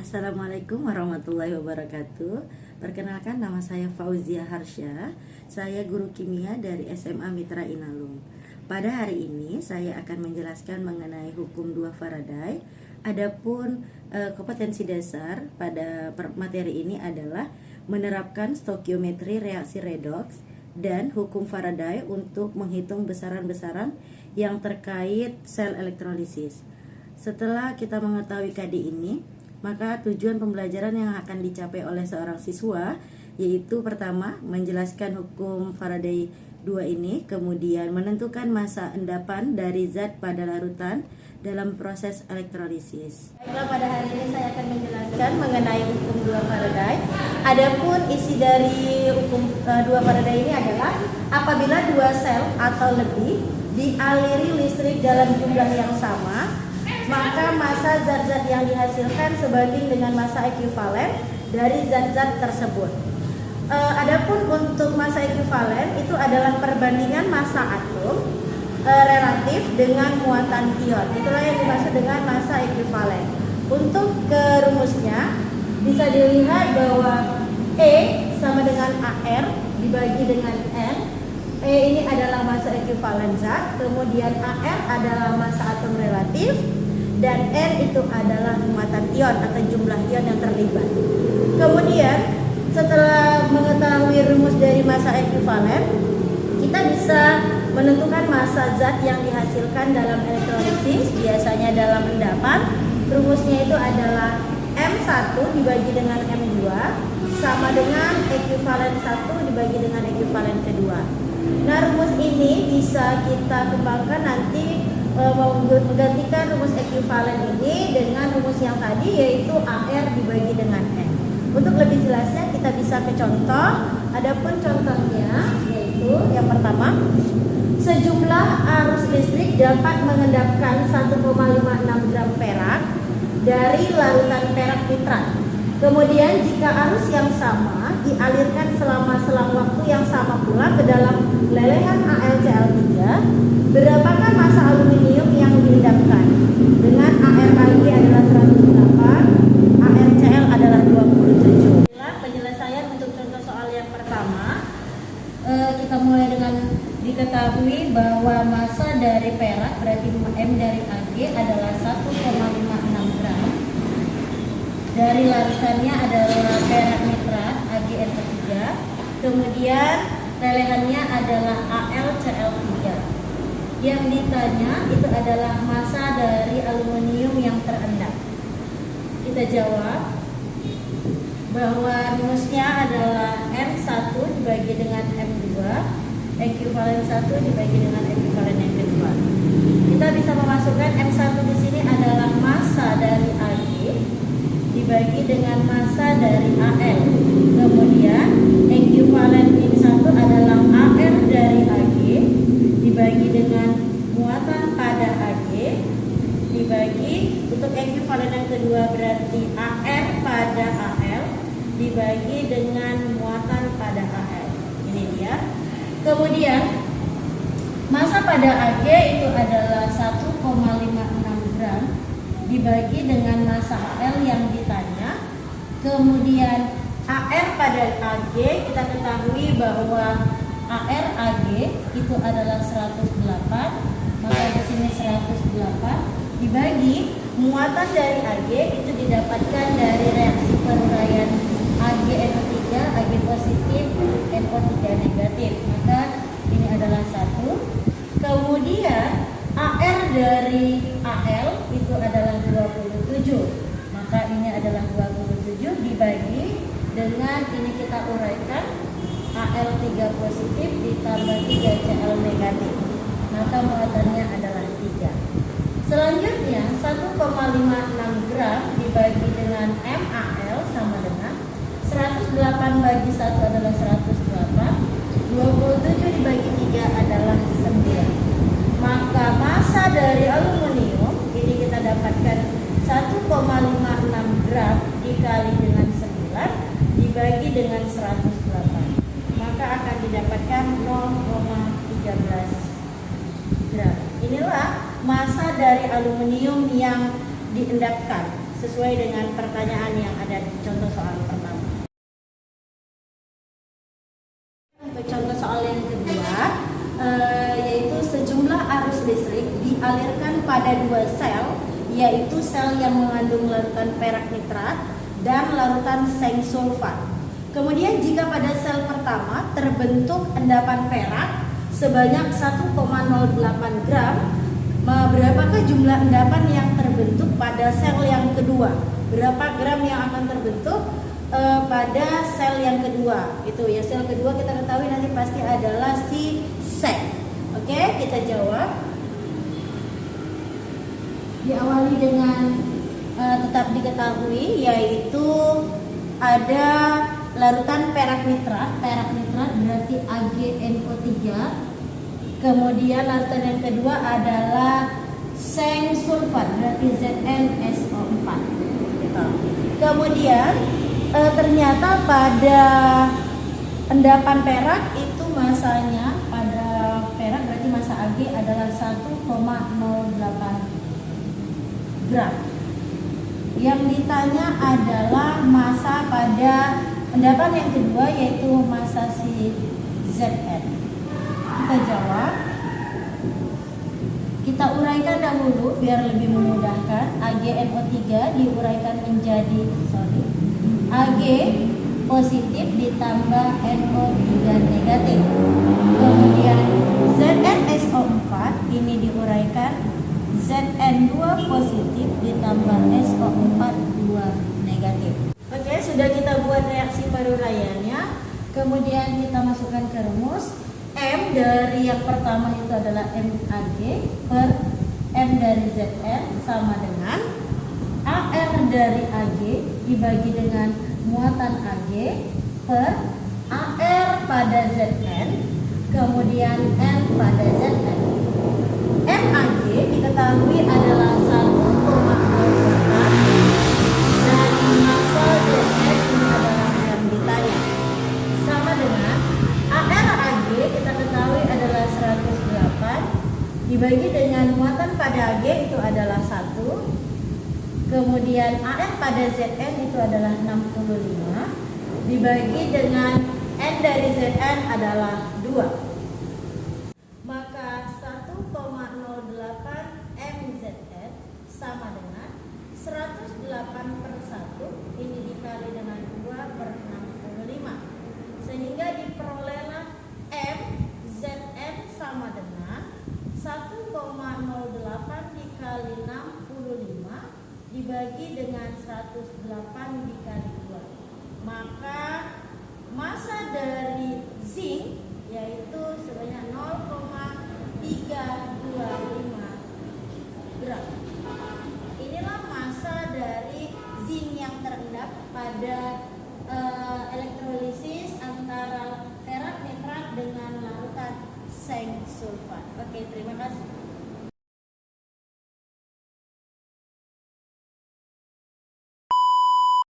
Assalamualaikum warahmatullahi wabarakatuh. Perkenalkan, nama saya Fauzia Harsya. Saya guru kimia dari SMA Mitra Inalum. Pada hari ini saya akan menjelaskan mengenai hukum 2 Faraday. Adapun kompetensi dasar pada materi ini adalah menerapkan stokiometri reaksi redox dan hukum Faraday untuk menghitung besaran-besaran yang terkait sel elektrolisis. Setelah kita mengetahui KD ini, maka tujuan pembelajaran yang akan dicapai oleh seorang siswa yaitu pertama, menjelaskan hukum Faraday 2 ini, kemudian menentukan masa endapan dari zat pada larutan dalam proses elektrolisis. Baiklah, pada hari ini saya akan menjelaskan mengenai hukum 2 Faraday. Adapun isi dari hukum 2 Faraday ini adalah apabila 2 sel atau lebih dialiri listrik dalam jumlah yang sama, maka massa zat-zat yang dihasilkan sebanding dengan massa ekuivalen dari zat-zat tersebut. Adapun untuk massa ekuivalen itu adalah perbandingan massa atom relatif dengan muatan ion. Itulah yang dimaksud dengan massa ekuivalen. Untuk ke rumusnya bisa dilihat bahwa E sama dengan AR dibagi dengan N. E ini adalah massa ekuivalen zat, kemudian AR adalah massa atom relatif, dan N itu adalah muatan ion atau jumlah ion yang terlibat. Kemudian setelah mengetahui rumus dari massa ekuivalen, kita bisa menentukan massa zat yang dihasilkan dalam elektrolisis, biasanya dalam endapan. Rumusnya itu adalah M1 dibagi dengan M2 sama dengan ekuivalen 1 dibagi dengan ekuivalen kedua. Nah, rumus ini bisa kita kembangkan nanti menggantikan rumus ekuivalen ini dengan rumus yang tadi, yaitu AR dibagi dengan N. Untuk lebih jelasnya kita bisa ke contoh. Adapun contohnya yaitu yang pertama, sejumlah arus listrik dapat mengendapkan 1,56 gram perak dari larutan perak nitrat. Kemudian jika arus yang sama dialirkan selama selang waktu yang sama pula ke dalam lelehan AlCl3, berapakah massa aluminium yang diendapkan? Dengan ArAg adalah 108, ArCl adalah 27. Penyelesaian untuk contoh soal yang pertama, kita mulai dengan diketahui bahwa massa dari perak berarti M dari Ag adalah 1,56 gram. Dari larutannya adalah perak nitrat AgNO3, kemudian lelehannya adalah AlCl3. Yang ditanya itu adalah massa dari aluminium yang terendap. Kita jawab bahwa rumusnya adalah M1 dibagi dengan M2, ekuivalen 1 dibagi dengan ekuivalen yang kedua. Kita bisa memasukkan M1 di sini adalah massa dari Ag dibagi dengan massa dari Al. Kemudian ekuivalen ini 1 adalah AR dari Ag dibagi dengan muatan pada Ag dibagi, untuk ekuivalen yang kedua berarti AR pada Al dibagi dengan muatan pada Al. Ini dia. Kemudian massa pada Ag itu adalah 1,56 gram dibagi dengan massa Al yang ditanya. Kemudian AR pada Ag kita ketahui bahwa ArAg itu adalah 108, maka di sini 108 dibagi muatan dari Ag itu didapatkan dari reaksi peruraian AgNO3, Ag positif, NO3 negatif. Maka ini adalah 1. Kemudian AR dari Al itu adalah 27. Maka ini adalah 27 dibagi dengan ini kita uraikan Al3 positif ditambah 3Cl negatif. Maka muatannya adalah 3. Selanjutnya 1,56 gram dibagi dengan MAl sama dengan 108 bagi 1 adalah 108, 27 dibagi 3 adalah 9. Maka massa dari aluminium ini kita dapatkan 1,56 gram dikali dengan 9 dibagi dengan 108. Maka akan didapatkan 0,13 gram. Inilah massa dari aluminium yang diendapkan sesuai dengan pertanyaan yang ada di contoh soal pertama. Untuk contoh soal yang kedua, yaitu sejumlah arus listrik dialirkan pada dua sel, yaitu sel yang mengandung larutan perak nitrat dan larutan seng sulfat. Kemudian jika pada sel pertama terbentuk endapan perak sebanyak 1,08 gram, berapakah jumlah endapan yang terbentuk pada sel yang kedua? Berapa gram yang akan terbentuk pada sel yang kedua? Itu ya, sel kedua kita ketahui nanti pasti adalah si seng. Oke, kita jawab. Diawali dengan tetap diketahui, yaitu ada larutan perak nitrat. Perak nitrat berarti AgNO3. Kemudian larutan yang kedua adalah seng sulfat, berarti ZnSO4. Kemudian ternyata pada endapan perak itu masanya, pada perak berarti massa Ag adalah 1,08 gram. Yang ditanya adalah massa pada endapan yang kedua, yaitu massa si Zn. Kita jawab. Kita uraikan dahulu biar lebih memudahkan. AgNO3 diuraikan menjadi Ag positif ditambah NO3 negatif. Kemudian ZnSO4 ini diuraikan Zn2 positif ditambah SO4 2 negatif. Oke, sudah kita buat reaksi peruraiannya. Kemudian kita masukkan ke rumus. M dari yang pertama itu adalah MAg per M dari Zn sama dengan AR dari Ag dibagi dengan muatan Ag per AR pada Zn, kemudian N pada Zn. MAg diketahui adalah 1,08 dan massa Zn ini adalah yang ditanya, sama dengan AR Ag kita ketahui adalah 108 dibagi dengan muatan pada Ag itu adalah 1, kemudian AN pada Zn itu adalah 65 dibagi dengan N dari Zn adalah 2. Maka 1,08 MZn sama dengan 108 per 1 ini dikali dengan 2 per 65, sehingga diperolehlah MZn sama dengan 1,08 dikali 65 dibagi dengan 108 dikali 2. Maka massa dari zinc yaitu sebanyak 0,325 gram. Inilah massa dari zinc yang terendap pada elektrolisis antara perak nitrat dengan larutan seng sulfat. Oke, terima kasih.